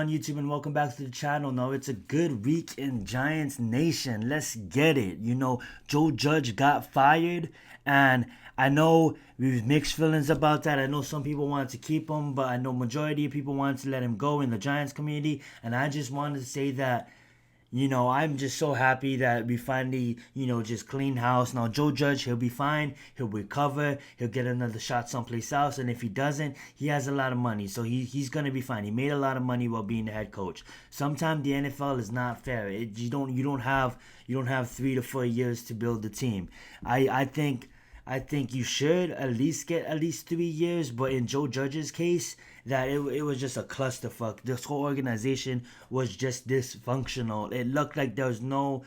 on YouTube and welcome back to the channel. Now it's a good week in Giants Nation. Let's get it. Joe Judge got fired, and I know we've mixed feelings about that. I know some people wanted to keep him, but I know majority of people wanted to let him go in the Giants community. And I just wanted to say that I'm just so happy that we finally, just clean house. Now, Joe Judge, he'll be fine. He'll recover. He'll get another shot someplace else. And if he doesn't, he has a lot of money. So he's going to be fine. He made a lot of money while being the head coach. Sometimes the NFL is not fair. You don't have 3 to 4 years to build the team. I think you should at least get at least 3 years, but in Joe Judge's case, that it was just a clusterfuck. This whole organization was just dysfunctional. It looked like there's no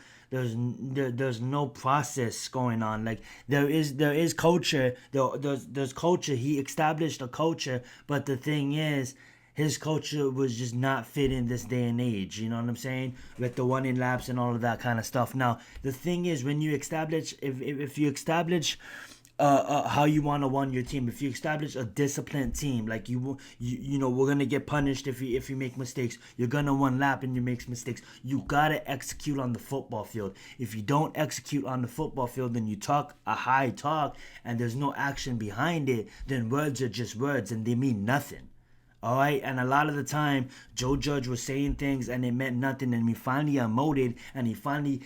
process going on. Like there is culture. There's culture. He established a culture, but the thing is, his culture was just not fit in this day and age. You know what I'm saying? With the one in laps and all of that kind of stuff. Now, the thing is, when you establish, if you establish how you want to run your team, if you establish a disciplined team, like we're gonna get punished if you make mistakes. You're gonna one lap and you make mistakes. You gotta execute on the football field. If you don't execute on the football field, then you talk a high talk and there's no action behind it. Then words are just words and they mean nothing. All right, and a lot of the time, Joe Judge was saying things and it meant nothing, and he finally emoted and he finally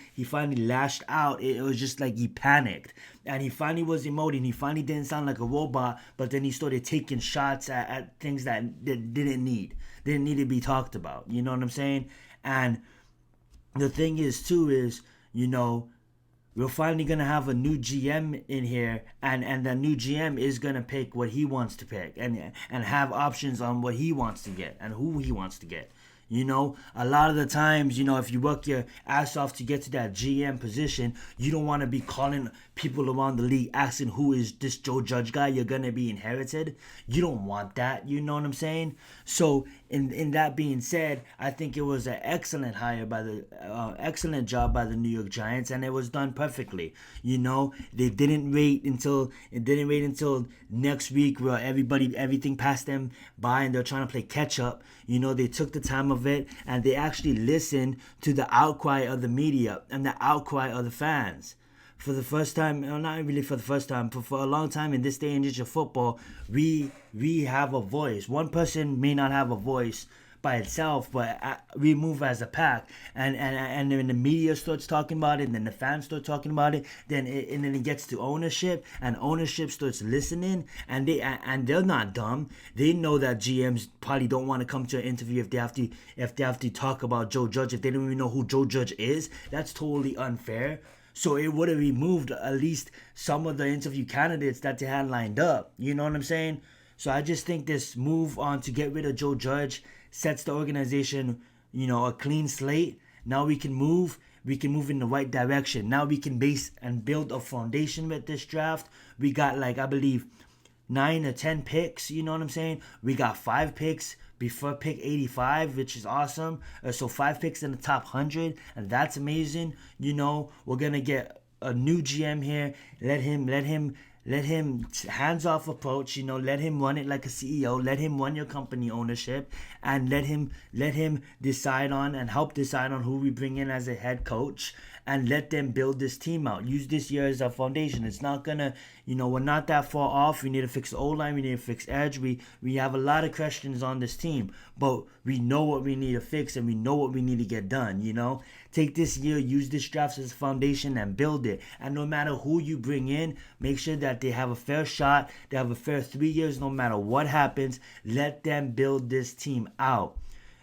lashed out. It was just like he panicked, and he finally was emoting. He finally didn't sound like a robot, but then he started taking shots at things that didn't need to be talked about. You know what I'm saying? And the thing is too is we're finally going to have a new GM in here, and the new GM is going to pick what he wants to pick and have options on what he wants to get and who he wants to get. A lot of the times, if you work your ass off to get to that GM position, you don't want to be calling people around the league asking who is this Joe Judge guy you're going to be inherited. You don't want that. You know what I'm saying? So in that being said, I think it was an excellent hire by the excellent job by the New York Giants, and it was done perfectly. They didn't wait until next week where everything passed them by and they're trying to play catch up. They took the time of it and they actually listened to the outcry of the media and the outcry of the fans. For the first time, not really for the first time, but for a long time in this day and age of football, we have a voice. One person may not have a voice by itself, but we move as a pack, and when the media starts talking about it, and then the fans start talking about it, then it gets to ownership, and ownership starts listening, and they're not dumb. They know that GMs probably don't want to come to an interview if they have to talk about Joe Judge, if they don't even know who Joe Judge is. That's totally unfair. So it would have removed at least some of the interview candidates that they had lined up. You know what I'm saying? So I just think this move on to get rid of Joe Judge sets the organization, a clean slate. Now we can move in the right direction. Now we can base and build a foundation with this draft. We got, like, I believe 9 or 10 picks, you know what I'm saying? We got 5 picks before pick 85, which is awesome. So 5 picks in the top 100, and that's amazing. We're gonna get a new GM here. Let him hands-off approach. Let him run it like a CEO. Let him run your company ownership, and let him decide on and help decide on who we bring in as a head coach, and let them build this team out. Use this year as a foundation. It's not gonna, we're not that far off. We need to fix the O-line. We need to fix edge. We have a lot of questions on this team, but we know what we need to fix and we know what we need to get done. Take this year, use this draft as a foundation and build it. And no matter who you bring in, make sure that they have a fair shot. They have a fair 3 years no matter what happens. Let them build this team out.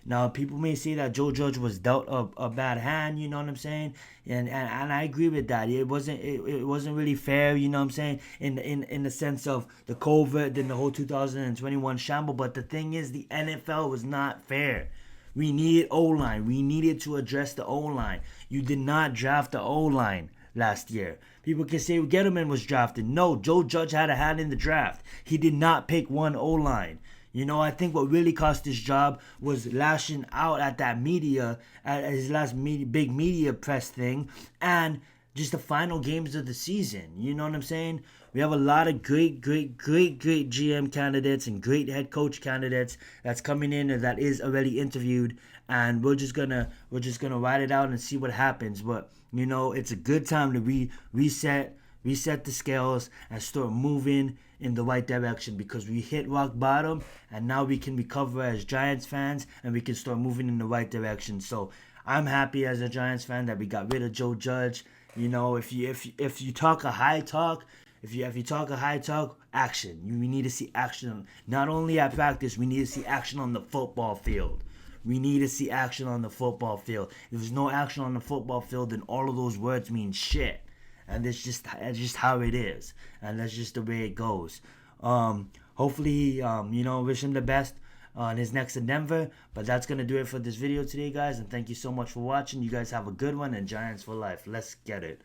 Now, people may say that Joe Judge was dealt a bad hand, you know what I'm saying? And I agree with that. It wasn't really fair, you know what I'm saying? In the sense of the COVID and the whole 2021 shamble. But the thing is, the NFL was not fair. We needed O-line. We needed to address the O-line. You did not draft the O-line last year. People can say Gettleman was drafted. No, Joe Judge had a hand in the draft. He did not pick one O-line. I think what really cost his job was lashing out at that media, at his last big media press thing, and just the final games of the season. You know what I'm saying? We have a lot of great GM candidates and great head coach candidates that's coming in and that is already interviewed, and we're just gonna ride it out and see what happens. But you know, it's a good time to reset the scales and start moving in the right direction, because we hit rock bottom and now we can recover as Giants fans and we can start moving in the right direction. So I'm happy as a Giants fan that we got rid of Joe Judge. You know, if you talk a high talk, if you talk a high talk, action. We need to see action not only at practice. We need to see action on the football field. We need to see action on the football field. If there's no action on the football field, then all of those words mean shit. And it's just how it is, and that's just the way it goes. Hopefully, wish him the best on his next endeavor. But that's gonna do it for this video today, guys. And thank you so much for watching. You guys have a good one, and Giants for life. Let's get it.